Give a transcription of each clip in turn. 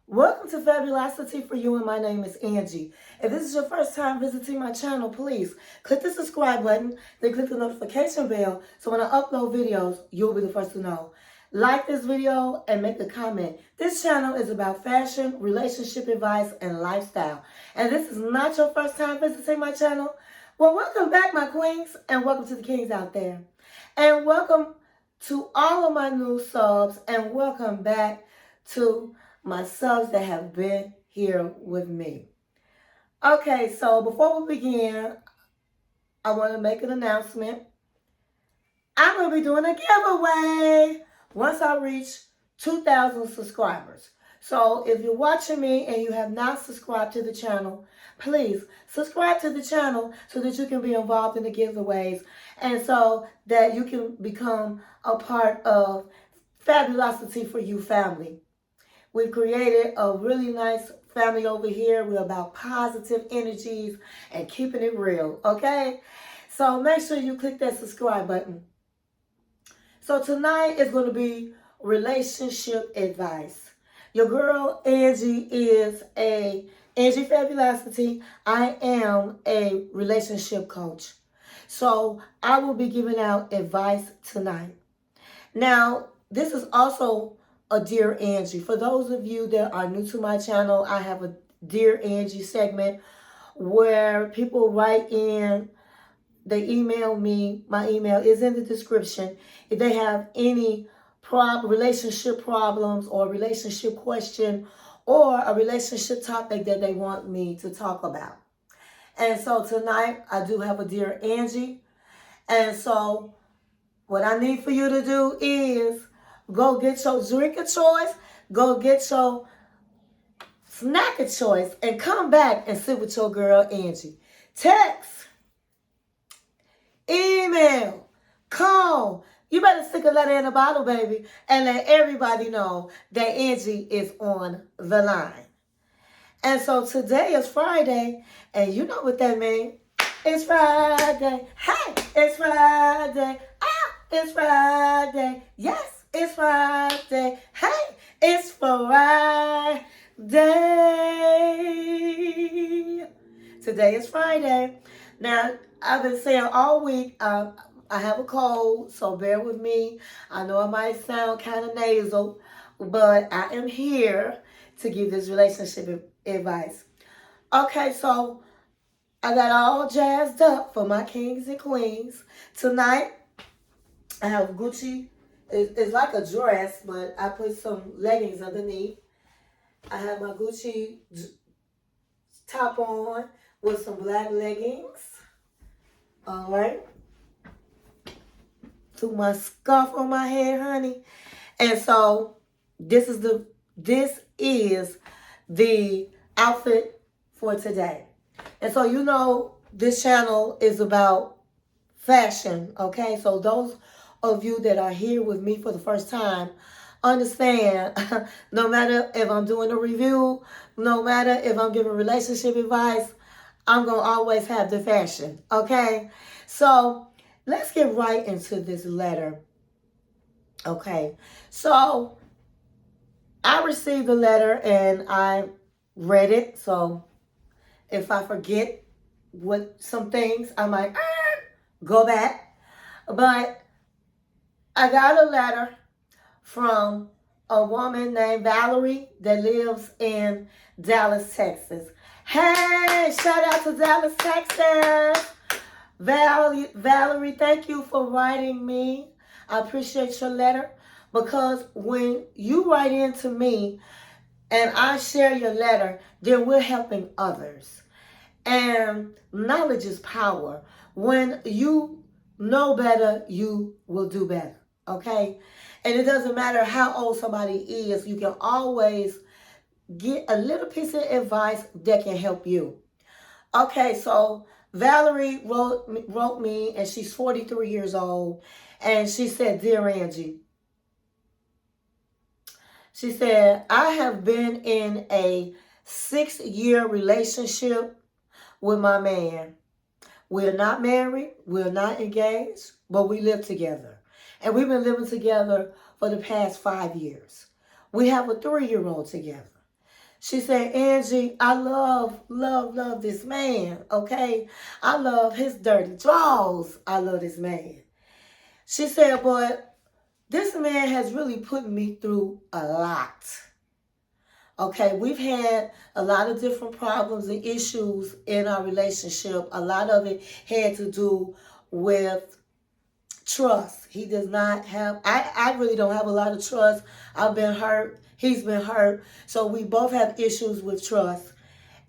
Welcome to Fabulosity For You, and my name is Angie. If this is your first time visiting my channel, please click the subscribe button, then click the notification bell so when I upload videos, you'll be the first to know. Like this video and make a comment. This channel is about fashion, relationship advice, and lifestyle. And this is not your first time visiting my channel. Well, welcome back, my queens, and welcome to the kings out there. And welcome to all of my new subs, and welcome back to my subs that have been here with me. Okay, so before we begin, I want to make an announcement. I'm going to be doing a giveaway once I reach 2,000 subscribers. So if you're watching me and you have not subscribed to the channel, please subscribe to the channel so that you can be involved in the giveaways and so that you can become a part of Fabulosity For You family. We've created a really nice family over here. We're about positive energies and keeping it real, okay? So make sure you click that subscribe button. So tonight is going to be relationship advice. Your girl Angie is Angie Fabulosity. I am a relationship coach. So I will be giving out advice tonight. Now, this is also a Dear Angie. For those of you that are new to my channel, I have a Dear Angie segment where people write in, they email me. My email is in the description. If they have any relationship problems or relationship question or a relationship topic that they want me to talk about. And so tonight I do have a Dear Angie. And so what I need for you to do is go get your drink of choice, go get your snack of choice, and come back and sit with your girl Angie. Text, email, call. You better stick a letter in a bottle, baby, and let everybody know that Angie is on the line. And so today is Friday, and you know what that means. It's Friday. Hey, it's Friday. It's Friday. Yes, it's Friday. Hey, it's Friday. Today is Friday. Now, I've been saying all week, I have a cold, so bear with me. I know I might sound kind of nasal, but I am here to give this relationship advice. Okay, so I got all jazzed up for my kings and queens. Tonight, I have Gucci. It's like a dress, but I put some leggings underneath. I have my Gucci top on with some black leggings. All right. To my scarf on my head, honey. And so this is the outfit for today. And so you know this channel is about fashion, okay? So those of you that are here with me for the first time, understand, no matter if I'm doing a review, no matter if I'm giving relationship advice, I'm going to always have the fashion, okay? So let's get right into this letter, okay? So I received the letter and I read it. So if I forget some things, I might go back. But I got a letter from a woman named Valerie that lives in Dallas, Texas. Hey, shout out to Dallas, Texas. Valerie, thank you for writing me. I appreciate your letter because when you write into me and I share your letter, then we're helping others. And knowledge is power. When you know better, you will do better. Okay? And it doesn't matter how old somebody is, you can always get a little piece of advice that can help you. Okay, so Valerie wrote me, and she's 43 years old, and she said, Dear Angie, she said, I have been in a 6-year relationship with my man. We're not married, we're not engaged, but we live together. And we've been living together for the past 5 years. We have a 3-year-old together. She said, Angie, I love this man, okay? I love his dirty drawers. I love this man. She said, but this man has really put me through a lot. Okay, we've had a lot of different problems and issues in our relationship. A lot of it had to do with trust. He does not have, I really don't have a lot of trust. I've been hurt. He's been hurt. So we both have issues with trust.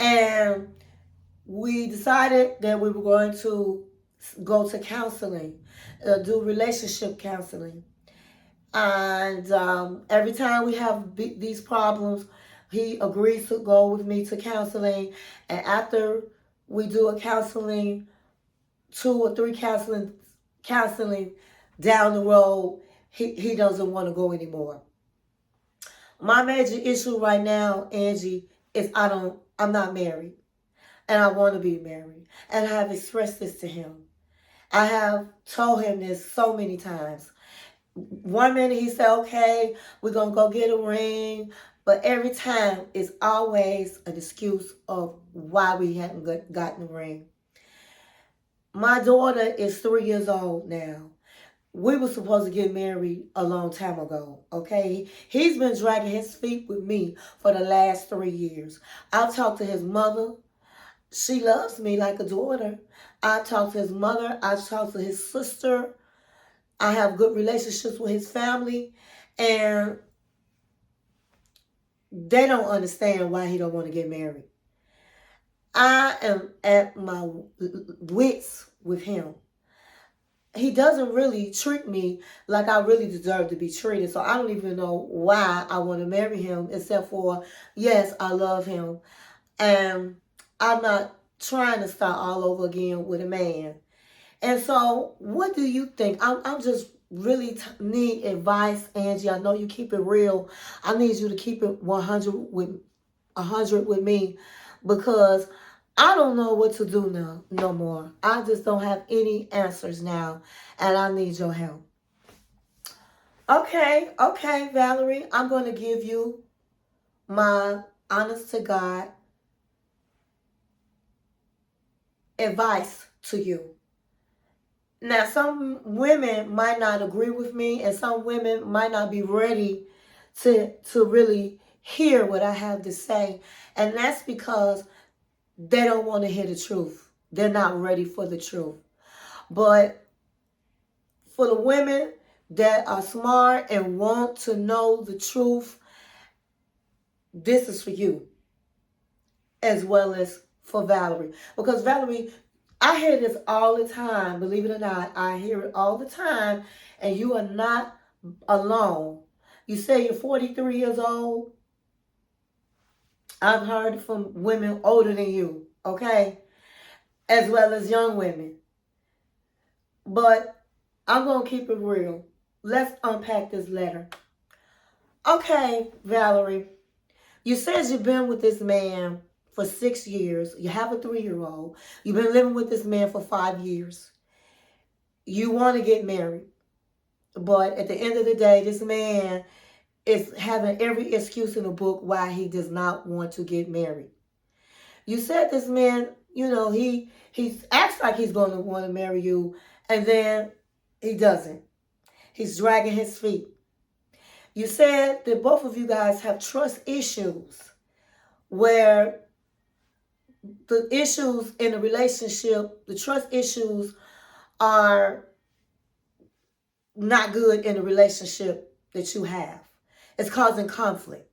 And we decided that we were going to go to counseling, do relationship counseling. And every time we have these problems, he agrees to go with me to counseling. And after we do a counseling, 2 or 3 counseling down the road, he doesn't want to go anymore. My major issue right now, Angie, is I'm not married. And I want to be married. And I have expressed this to him. I have told him this so many times. One minute he said, okay, we're going to go get a ring. But every time it's always an excuse of why we haven't gotten a ring. My daughter is 3 years old now. We were supposed to get married a long time ago, okay? He's been dragging his feet with me for the last 3 years. I've talked to his mother. She loves me like a daughter. I talk to his mother. I talk to his sister. I have good relationships with his family. And they don't understand why he don't want to get married. I am at my wits with him. He doesn't really treat me like I really deserve to be treated. So I don't even know why I want to marry him, except for, yes, I love him. And I'm not trying to start all over again with a man. And so what do you think? I'm just really need advice, Angie. I know you keep it real. I need you to keep it 100 with me, because I don't know what to do now no more. I just don't have any answers now, and I need your help. Okay, Valerie, I'm going to give you my honest to God advice to you. Now, some women might not agree with me, and some women might not be ready to really hear what I have to say. And that's because they don't want to hear the truth. They're not ready for the truth. But for the women that are smart and want to know the truth, this is for you, as well as for Valerie. Because Valerie, I hear this all the time, believe it or not. I hear it all the time, and you are not alone. You say you're 43 years old. I've heard it from women older than you, okay? As well as young women. But I'm going to keep it real. Let's unpack this letter. Okay, Valerie, you said you've been with this man for 6 years. You have a 3-year-old. You've been living with this man for 5 years. You want to get married. But at the end of the day, this man is having every excuse in the book why he does not want to get married. You said this man, he acts like he's going to want to marry you, and then he doesn't. He's dragging his feet. You said that both of you guys have trust issues, where the issues in the relationship, the trust issues are not good in the relationship that you have. It's causing conflict.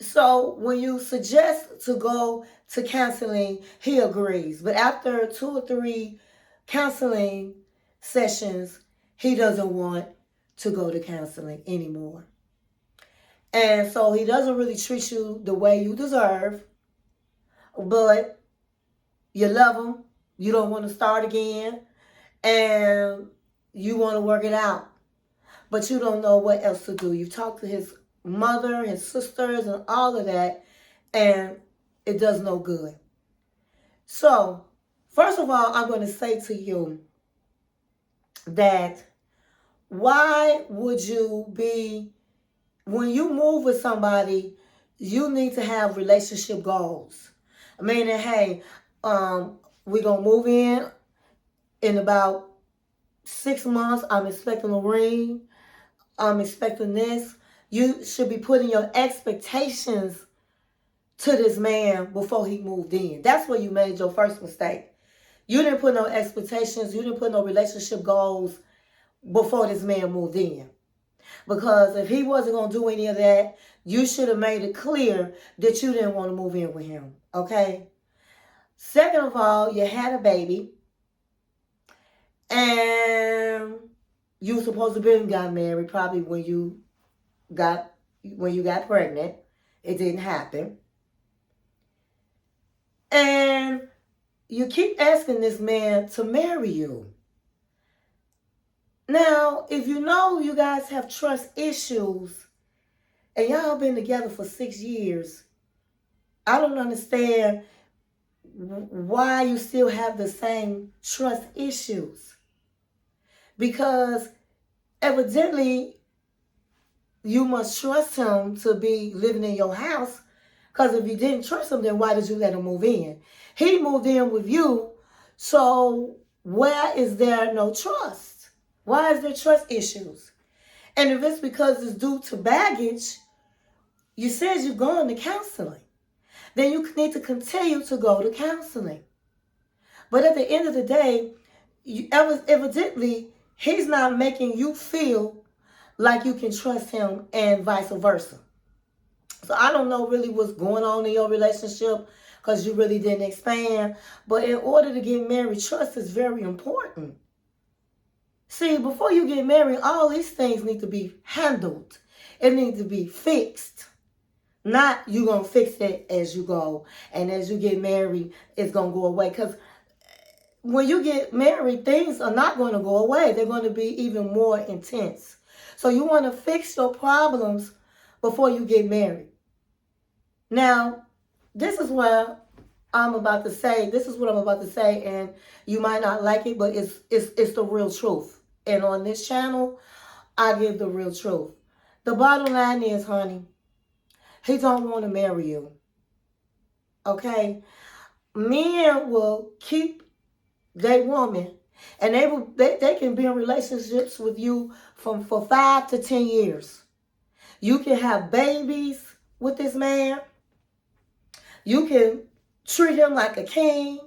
So when you suggest to go to counseling, he agrees. But after 2 or 3 counseling sessions, he doesn't want to go to counseling anymore. And so he doesn't really treat you the way you deserve, but you love him. You don't want to start again, and you want to work it out, but you don't know what else to do. You've talked to his mother, his sisters, and all of that, and it does no good. So, first of all, I'm going to say to you that why would you be, when you move with somebody, you need to have relationship goals. Meaning, hey, we're going to move in about 6 months. I'm expecting a ring. I'm expecting this. You should be putting your expectations to this man before he moved in. That's where you made your first mistake. You didn't put no expectations. You didn't put no relationship goals before this man moved in. Because if he wasn't going to do any of that, you should have made it clear that you didn't want to move in with him. Okay? Second of all, you had a baby. And you were supposed to be got married probably when you got pregnant. It didn't happen. And you keep asking this man to marry you. Now, if you know you guys have trust issues and y'all been together for 6 years, I don't understand why you still have the same trust issues. Because evidently you must trust him to be living in your house. Because if you didn't trust him, then why did you let him move in? He moved in with you, so where is there no trust? Why is there trust issues? And if it's because it's due to baggage, you said you're going to counseling. Then you need to continue to go to counseling. But at the end of the day, evidently, he's not making you feel like you can trust him and vice versa. So I don't know really what's going on in your relationship because you really didn't expand. But in order to get married, trust is very important. See, before you get married, all these things need to be handled. It needs to be fixed. Not you going to fix it as you go. And as you get married, it's going to go away. Because when you get married, things are not going to go away. They're going to be even more intense. So you want to fix your problems before you get married. Now, this is what I'm about to say. This is what I'm about to say, and you might not like it, but it's the real truth. And on this channel, I give the real truth. The bottom line is, honey, he don't want to marry you. Okay? Men will keep their woman, and they can be in relationships with you for 5 to 10 years. You can have babies with this man. You can treat him like a king.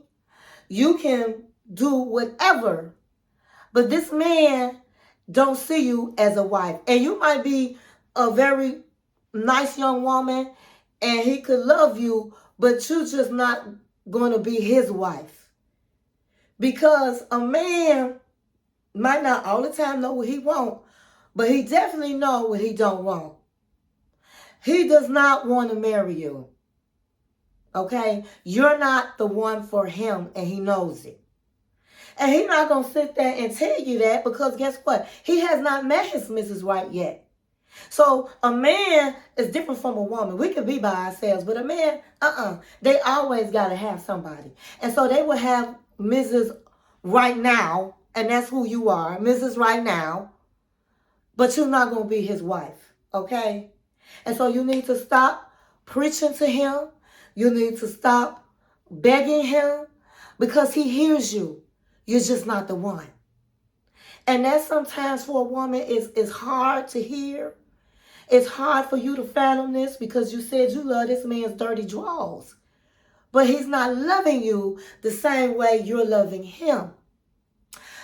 You can do whatever. But this man don't see you as a wife. And you might be a very nice young woman and he could love you, but you're just not going to be his wife. Because a man might not all the time know what he wants, but he definitely know what he don't want. He does not want to marry you. Okay? You're not the one for him, and he knows it. And he's not going to sit there and tell you that because guess what? He has not met his Mrs. Right yet. So a man is different from a woman. We could be by ourselves, but a man, they always got to have somebody. And so they will have Mrs. Right Now, and that's who you are, Mrs. Right Now, but you're not going to be his wife, okay? And so you need to stop preaching to him. You need to stop begging him because he hears you. You're just not the one. And that sometimes for a woman is hard to hear. It's hard for you to fathom this because you said you love this man's dirty drawers. But he's not loving you the same way you're loving him.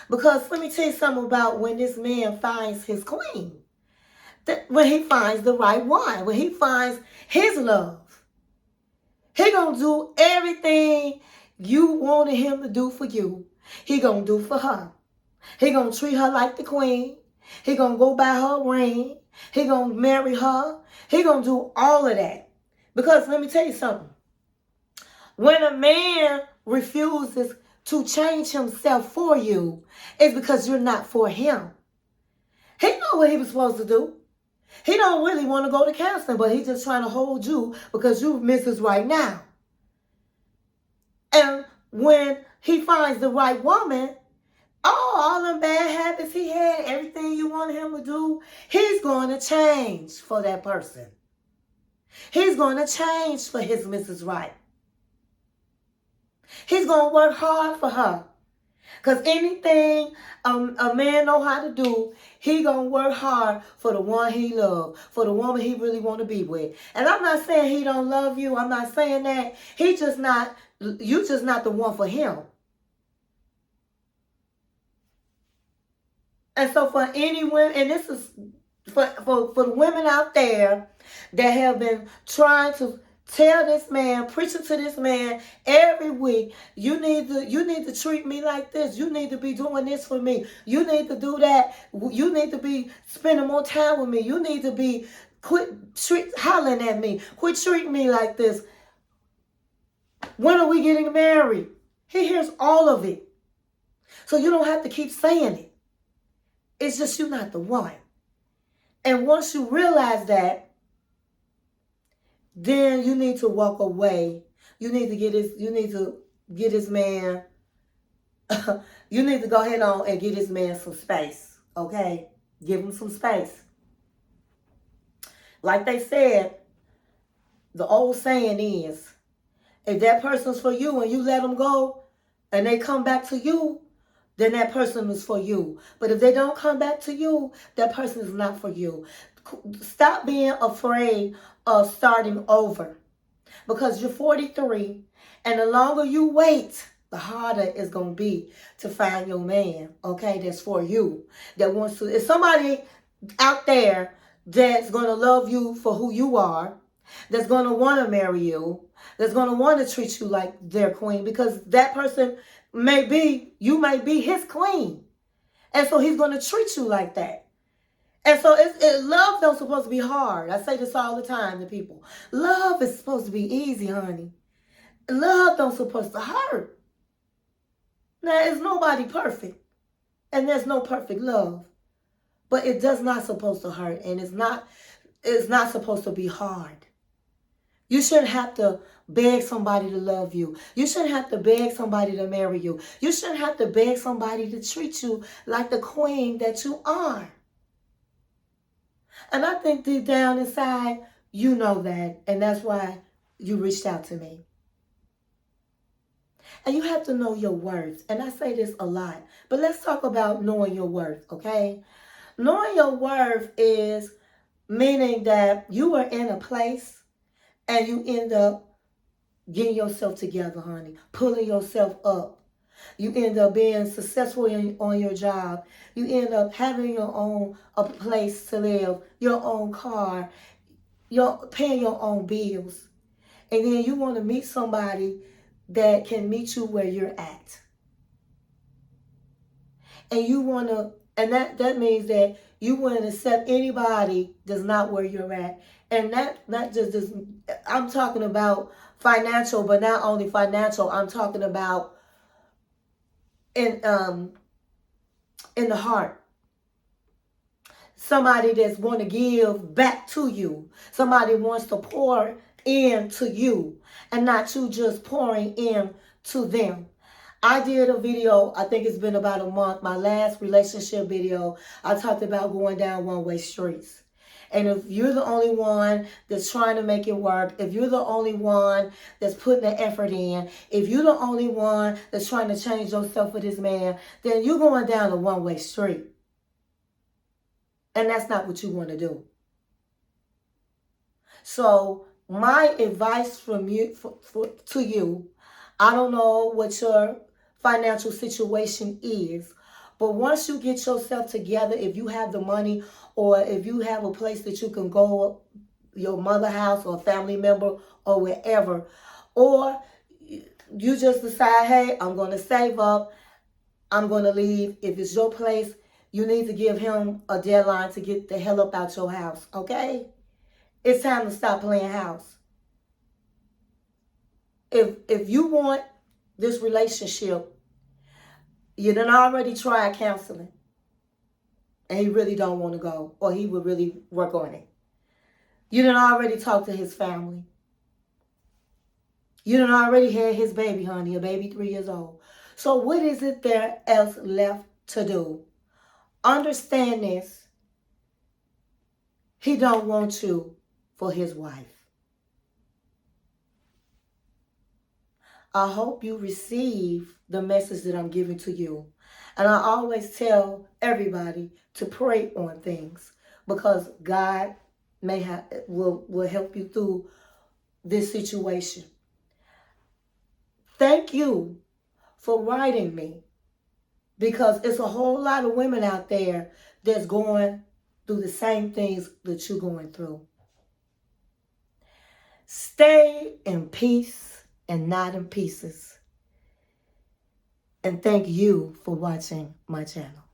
Because let me tell you something about when this man finds his queen. When he finds the right one. When he finds his love. He gonna do everything you wanted him to do for you. He gonna do for her. He gonna treat her like the queen. He gonna go buy her a ring. He gonna marry her. He gonna do all of that. Because let me tell you something. When a man refuses to change himself for you, it's because you're not for him. He know what he was supposed to do. He don't really want to go to counseling, but he's just trying to hold you because you Mrs. Right Now. And when he finds the right woman, all them bad habits he had, everything you wanted him to do, he's going to change for that person. He's going to change for his Mrs. Right. He's going to work hard for her. Because anything a man know how to do, he going to work hard for the one he love, for the woman he really want to be with. And I'm not saying he don't love you. I'm not saying that. You just not the one for him. And so for any women, and this is for the women out there that have been trying to tell this man, preaching to this man every week, you need to treat me like this. You need to be doing this for me. You need to do that. You need to be spending more time with me. You need to be quit hollering at me. Quit treating me like this. When are we getting married? He hears all of it. So you don't have to keep saying it. It's just you're not the one. And once you realize that, then you need to walk away. You need to get his man, you need to go ahead on and get his man some space. Okay? Give him some space. Like they said, the old saying is, if that person's for you and you let them go and they come back to you, then that person is for you. But if they don't come back to you, that person is not for you. Stop being afraid of starting over. Because you're 43, and the longer you wait, the harder it's going to be to find your man, okay, that's for you. That wants to, if somebody out there that's going to love you for who you are, that's going to want to marry you, that's going to want to treat you like their queen, because that person you may be his queen. And so he's going to treat you like that. And so love don't supposed to be hard. I say this all the time to people. Love is supposed to be easy, honey. Love don't supposed to hurt. Now, is nobody perfect. And there's no perfect love. But it does not supposed to hurt. And it's not supposed to be hard. You shouldn't have to beg somebody to love you. You shouldn't have to beg somebody to marry you. You shouldn't have to beg somebody to treat you like the queen that you are. And I think deep down inside, you know that. And that's why you reached out to me. And you have to know your worth. And I say this a lot. But let's talk about knowing your worth, okay? Knowing your worth is meaning that you are in a place and you end up getting yourself together, honey. Pulling yourself up. You end up being successful on your job. You end up having your own a place to live, your own car, paying your own bills. And then you want to meet somebody that can meet you where you're at. And you want to, and that means that you want to accept anybody that's not where you're at. And not just this, I'm talking about financial, but not only financial, I'm talking about in the heart. Somebody that's want to give back to you. Somebody wants to pour into you and not you just pouring in to them. I did a video, I think it's been about a month, my last relationship video, I talked about going down one-way streets. And if you're the only one that's trying to make it work, if you're the only one that's putting the effort in, if you're the only one that's trying to change yourself for this man, then you're going down a one-way street. And that's not what you want to do. So my advice from you to you, I don't know what your financial situation is, but once you get yourself together, if you have the money or if you have a place that you can go, your mother house or a family member or wherever, or you just decide, hey, I'm going to save up, I'm going to leave. If it's your place, you need to give him a deadline to get the hell up out your house, okay? It's time to stop playing house. If you want this relationship, you done already tried counseling, and he really don't want to go, or he would really work on it. You done already talked to his family. You done already had his baby, honey, a baby 3 years old. So what is it there else left to do? Understand this. He don't want you for his wife. I hope you receive the message that I'm giving to you. And I always tell everybody to pray on things because God will help you through this situation. Thank you for writing me because it's a whole lot of women out there that's going through the same things that you're going through. Stay in peace and not in pieces. And thank you for watching my channel.